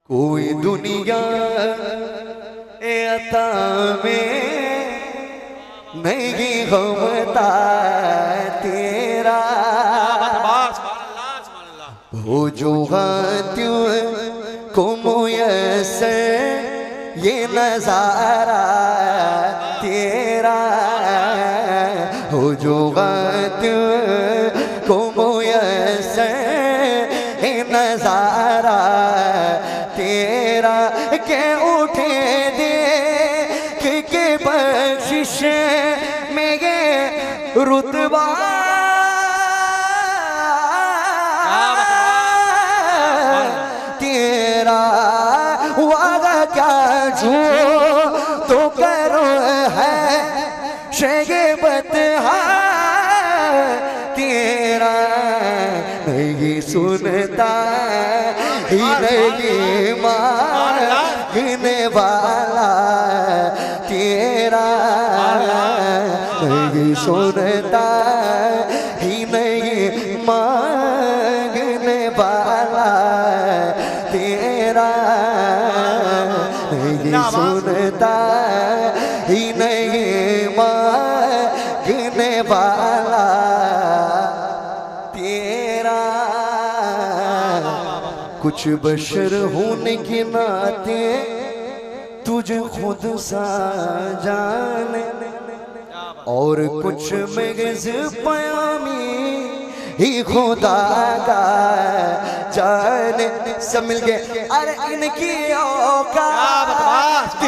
कोई दुनिया ए अता में नहीं होता तेरा हो जो हाथियों को मुयस्सर ये नजारा तेरा हो जो हाथियों को मुयस्सर ये नजारा तेरा के उठे दे के बख्शिश में ये रुतबा तेरा वादा क्या जो तो करो है शेबत तेरा नहीं सुनता ही नहीं मांगने वाला तेरा नहीं सुनता ही नहीं मांगने वाला तेरा नहीं सुनता ही नहीं मांगने वाला तेरा कुछ बशर होने के नाते तुझे खुद सा जाने और कुछ मगज पयामी ही खुदा का जाने सब मिल गए। अरे इनकी औकात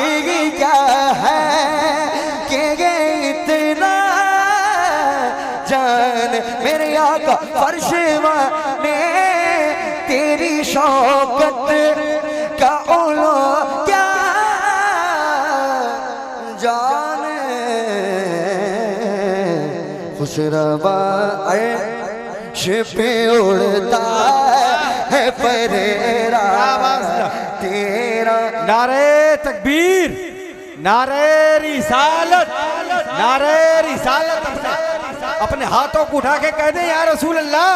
क्या है कि ये इतना जान मेरे आका फर्श ने तेरी शौकत का ओलो क्या जाने खुशरवा पे उड़ता है परेरा तेरा। नारे तकबीर, नारे रिसालत, नारे रिसालत। अपने हाथों को उठा के कह दें या रसूल अल्लाह,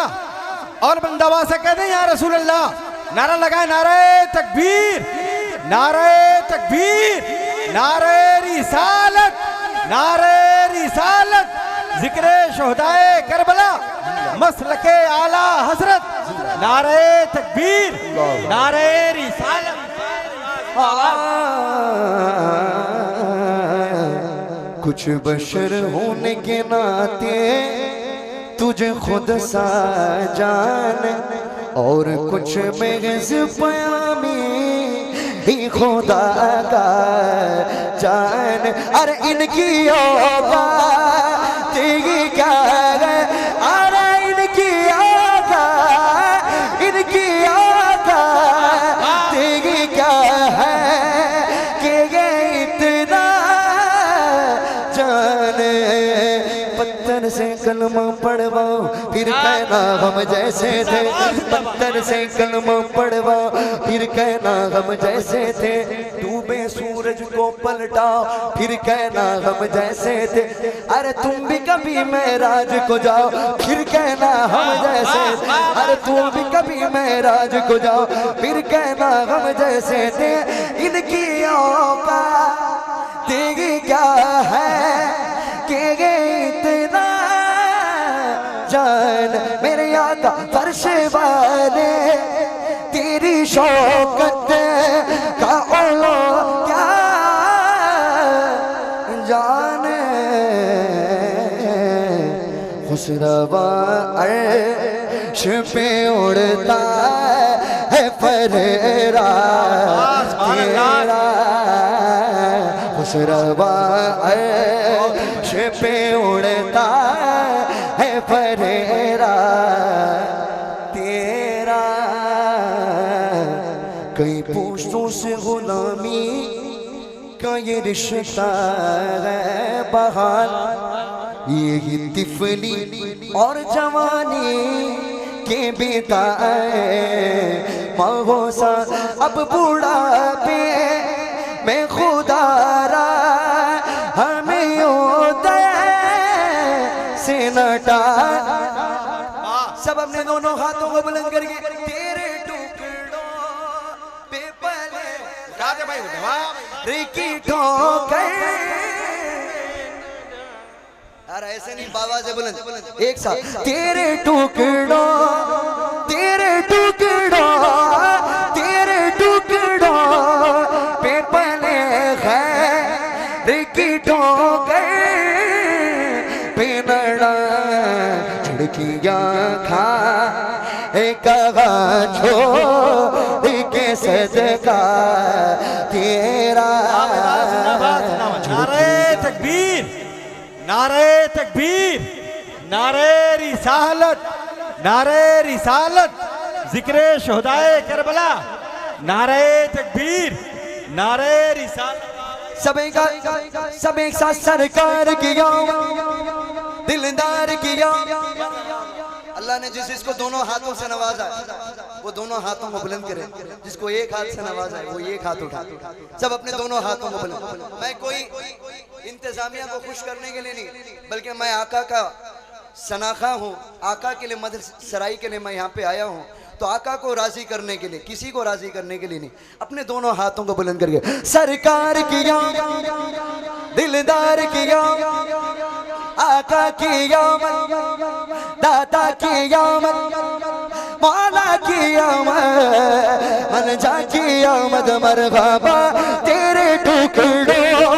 और बंदावा से कह दें या रसूल अल्लाह। नारा लगाए, नारे तकबीर, नारे तकबीर, नारे रिसालत, नारे रिसालत। जिक्रे शोहदाए करबला, मसलके आला हजरत। नारे तकबीर, नारे रिसालत। कुछ बशर होने के नाते तुझे खुद सा जान और कुछ मगज पयामी ही खुदा का जान। अरे इनकी औकात क्या है, अरे इनकी औकात, इनकी औकात क्या है कि ये इतना जाने। पत्थर से कलमा पढ़वाओ फिर कहना हम जैसे थे, पत्थर से कलमा पढ़वाओ फिर कहना हम जैसे थे। डूबे सूरज को पलटाओ फिर कहना हम जैसे थे। अरे तुम भी कभी मेराज को जाओ फिर कहना हम जैसे। अरे तुम भी कभी मेराज को जाओ फिर कहना हम जैसे थे। इनकी औकात क्या है कि ये इतना जान मेरे आका फर्श वाले तेरी शौकत का ओलो क्या जाने। खुशरवा अर्श पे उड़ता है परेरा तेरा। खुशरवा अर्श पे उड़ता है परेरा तेरा। कई पुश्तों से गुलामी का ये रिश्ता है बहाल। ये तिफली और जवानी के बिताए महोसा अब बुढ़ापे में खुदारा हमें उदय से नटा। सब अपने दोनों हाथों को बुलंद करके तेरे टुकड़ों पे गा दे भाई दवा की ठोकर। यार ऐसे नहीं, बाबा से बुलंद एक साथ। तेरे टुकड़ों तेरे टुकड़ों तेरे टुकड़ों पे पले खैर की ठोकर पे नड़ा झुड़कियां खा कहा छोड़ के सदका तेरा। नारे तकबीर, नारे तकबीर, नारे रिसालत, नारे रिसालत, जिक्रे शुहदाए करबला, नारे तकबीर, नारे रिसालत। सब एक साथ सरकार किया, दिलदार किया। अल्लाह ने जिसको दोनों हाथों से नवाजा वो दोनों हाथों को बुलंद करे, जिसको एक हाथ से नवाजा है वो एक हाथ उठा। सब अपने दोनों हाथों को बुलंद। मैं कोई इंतजामिया को खुश करने के लिए नहीं, बल्कि मैं आका का सनाखा हूँ, आका के लिए मदद सराई के लिए मैं यहाँ पे आया हूँ। तो आका को राजी करने के लिए, किसी को राजी करने के लिए नहीं, अपने दोनों हाथों को बुलंद करके सरकार किया, दिलदार किया, आका किया, दाता किया, मौला किया, मन जा किया मद मरहबा। तेरे टुकड़ों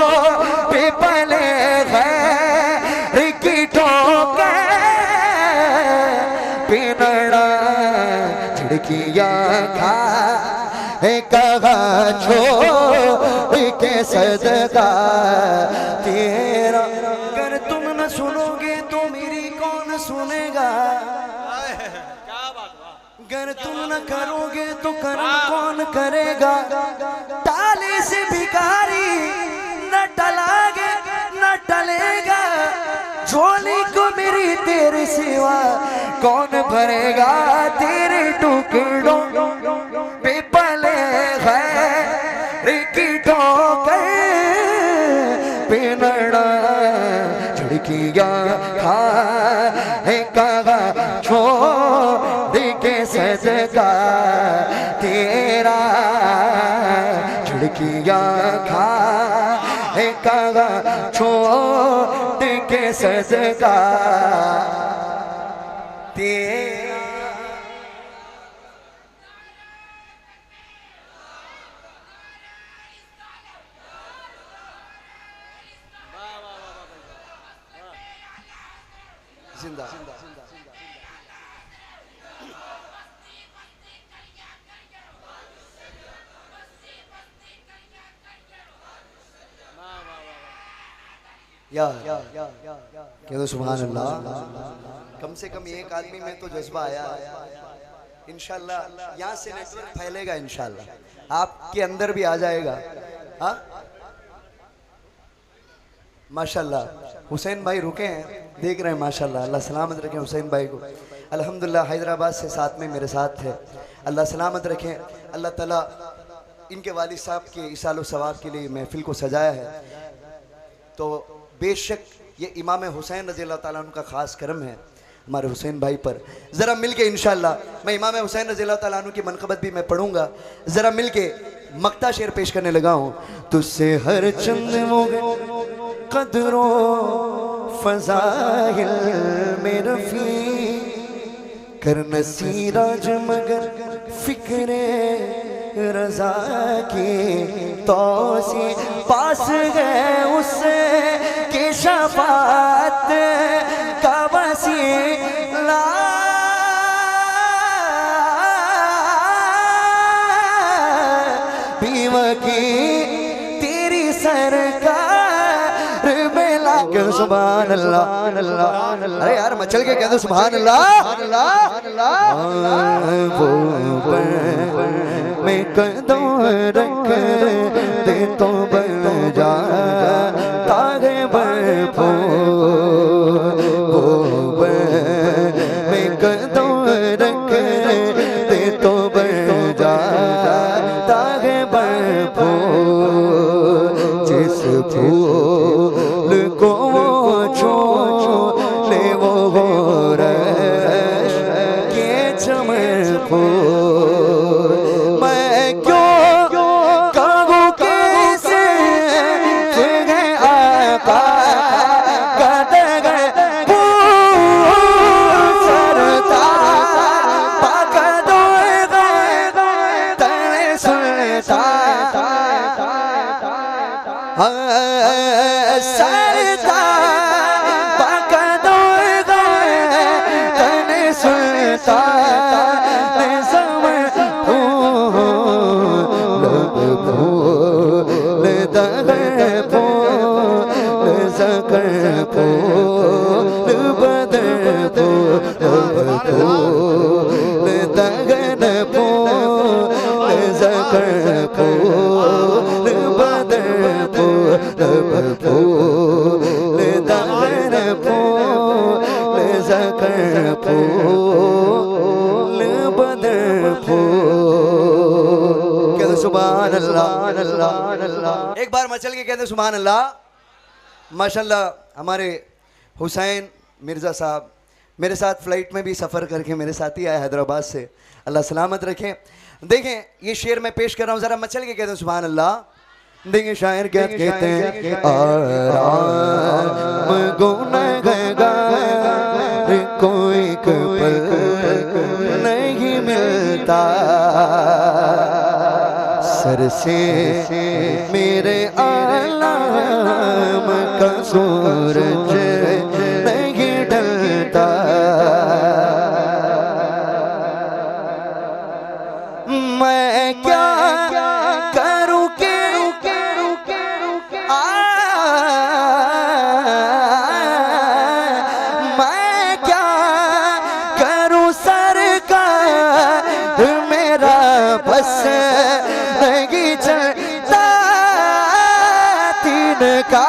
पे पले खैर की ठोकर पे नड़ा झुड़कियां खा कहा छोड़ के सदका तेरा। अगर तुम न सुनोगे तो मेरी कौन सुनेगा, अगर तुम न करोगे तो कर्म कौन करेगा। टाले से भिखारी न टलागे न टलेगा, झोली को मेरी तेरे सिवा कौन भरेगा। तेरे टुकड़ों पे पले खैर की ठोकर पे नड़ा झुड़कियां खा कहा छोड़ के सदका तेरा। झुड़कियां खा कहा छोड़ के सदका तेरा। जिंदा या कह दो सुभान अल्लाह। कम से कम एक आदमी में तो जज्बा आया। इंशाल्लाह यहाँ से नेटवर्क फैलेगा, इंशाल्लाह आपके अंदर भी आ जाएगा। हाँ माशाल्लाह हुसैन भाई रुके हैं, देख रहे हैं माशाल्लाह। अल्लाह सलामत रखें हुसैन भाई को। अल्हम्दुलिल्लाह हैदराबाद से साथ में मेरे साथ थे, अल्लाह सलामत रखें। अल्लाह ताला इनके वालिद साहब के इसालो सवाब के लिए महफिल को सजाया है। तो बेशक ये इमाम हुसैन रज़ी अल्लाह ताला अन्हु का ख़ास करम है हमारे हुसैन भाई पर। ज़रा मिल के इंशाअल्लाह मैं इमाम हुसैन रज़ी अल्लाह ताला अन्हु की मनक़बत भी मैं पढ़ूँगा। ज़रा मिल के मक्ता शेर पेश करने लगा हूँ। तुझसे हर चंद कदरों फज़ाइल में रफ़ी कर नसीराज मगर फ़िक्रे रज़ा की तौसी पास गए उससे के शफ़ाअत का वसीला बीवकी तेरी सरकार में लाके सुभान अल्लाह। अरे यार मचल के कह दो सुभान अल्लाह। वो मैं कदम रख दे तो बन जा तारे बरफो। मैं कदम रख दे तो बन जा तारे बरफो। जिस फूल को छो ले वो रश के चमन फूल। मैं क्यों कहूँ सुनता सरता बकदों तन सुनता सुभान अल्लाह। एक बार मचल के कहते सुभान अल्लाह। माशाल्लाह हमारे हुसैन मिर्ज़ा साहब मेरे साथ फ्लाइट में भी सफ़र करके मेरे साथ ही आए हैदराबाद से, अल्लाह सलामत रखे। देखें ये शेर मैं पेश कर रहा हूँ, ज़रा मचल के कहते हैं सुभान अल्लाह। देखें शायर क्या कहते हैं, आराम गुनहगार कोई पल नहीं मिलता, सर से मेरे आलम का सूरज नहीं ढलता। मैं क्या करूं के मैं क्या करूं सरकार मेरा बस नहीं चलता, तीन का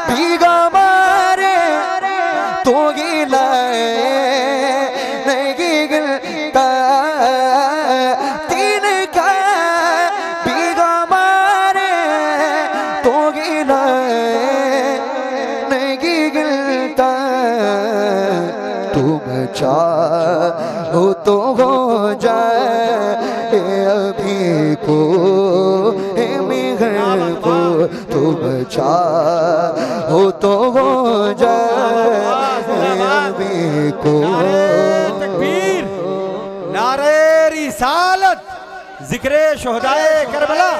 भीगा मारे तो गिला नहीं गिलता, तीन का भीगा मारे तो गिला नहीं गिलता। तुम चाहो तो हो जाए अभी को मेघर को, तुम चाहो तो हो जाए अभी को। तकबीर, नारे रिसालत, जिक्रे शोहदाए करबला,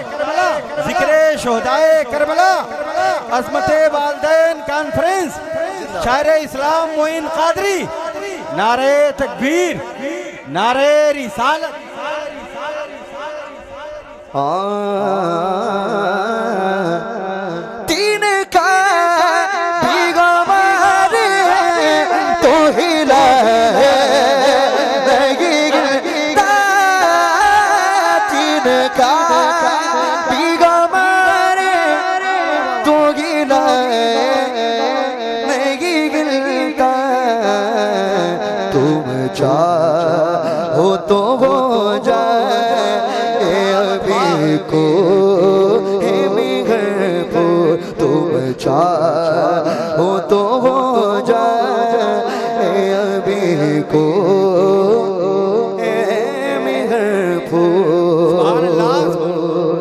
जिक्रे शोहदाए करबला, अज़मते वालिदैन कॉन्फ्रेंस, शायर इस्लाम मोइन कादरी, नारे तकबीर, नारे रिसालत। तीन का भीगा मारे तो हिला नहीं गिलता, तीन का भीगा मारे तो गिला नहीं गिलता। तुम चाहो तो हो जाए अभी को मेघर को, तुम चाहो तो हो जाए अभी को मेघर को।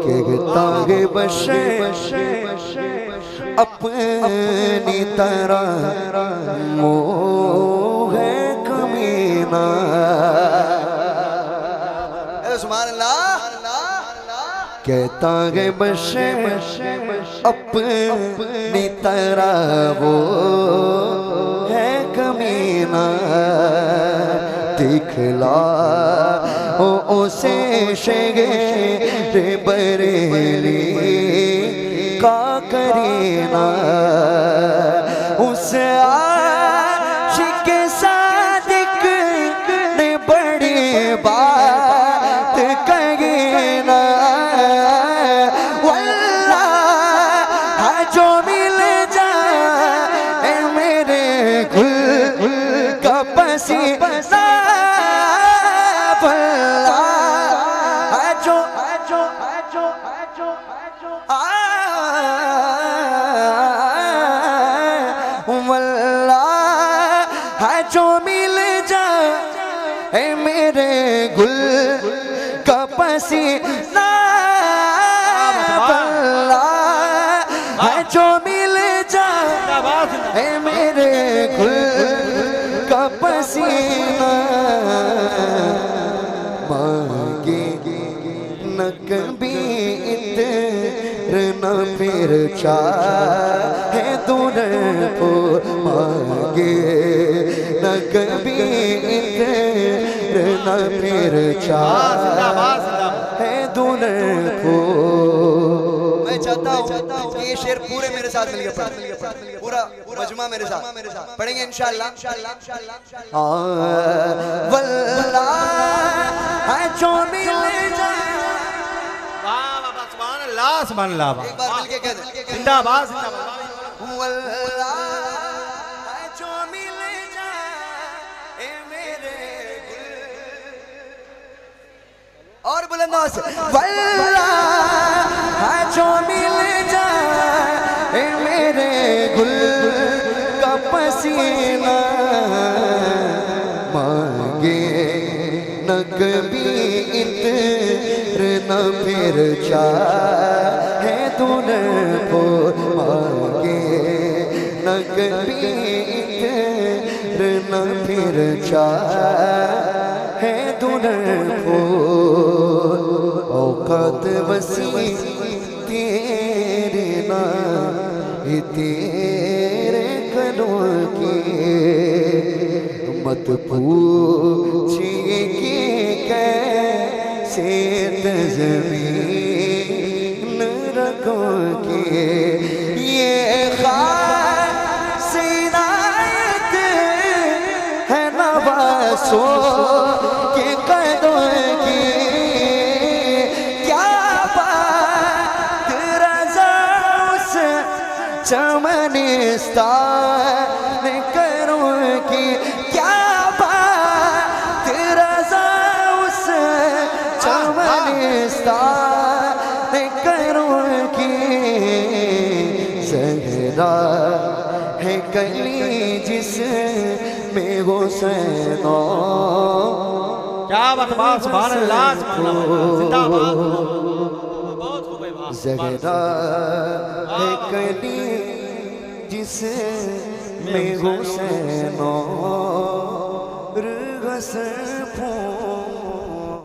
कहता है बशे अपनी तरह मोह है कमीना। सुभान अल्लाह। कहता है बशे अपनी तरह वो है कमीना, दिखला हो उसे शेरे बरेली का करीना, उस आशिक सादिक ने बड़ी बात कही ना, वल्लाह जो मिल जाए मेरे गुल का पसीना, वल्लाह जो वल्लाह जो मिल जाए मेरे गुल का पसीना, वल्लाह जो मिल जाए मेरे गुल का पसीना। मांगे न कभी इतना फिर चाहे दूर को मांगे न कभी इतना फिर चाहे दूर को। मैं चाहता हूँ कि ये शेर पूरे मेरे साथ मिलके पढ़ें, पूरा मजमा मेरे साथ पढ़ेंगे इंशाअल्लाह। वल्लाह जो मिले जाए, सुभान अल्लाह, एक बार मिलके कह दे जिंदाबाद। वल्लाह जो मिले जाए मेरे दिल, और बुलंद आवाज से वल्लाह जो मिले जाए मेरे गुल का पसीना मांगे न कभी इतना फिर चाहे दूल्हे को मांगे न कभी इतना फिर चाहे दूल्हे को। औकात वसी तेरे ना तेरे कदों की, मत पूछिए कि कैसे तज़मीन रखोगे। ये खास इनायत है नवासों के कदों की, क्या बात रज़ा उस चमनिस्तान करूं की, क्या बात रज़ा उस चमनिस्तान करूं की। ज़हरा है कली जिसमें हुसैन, क्या बात, सुभान अल्लाह, जिंदाबाद। बहुत खूब है, ज़हरा है कली जिसमें हुसैन रग़स फूल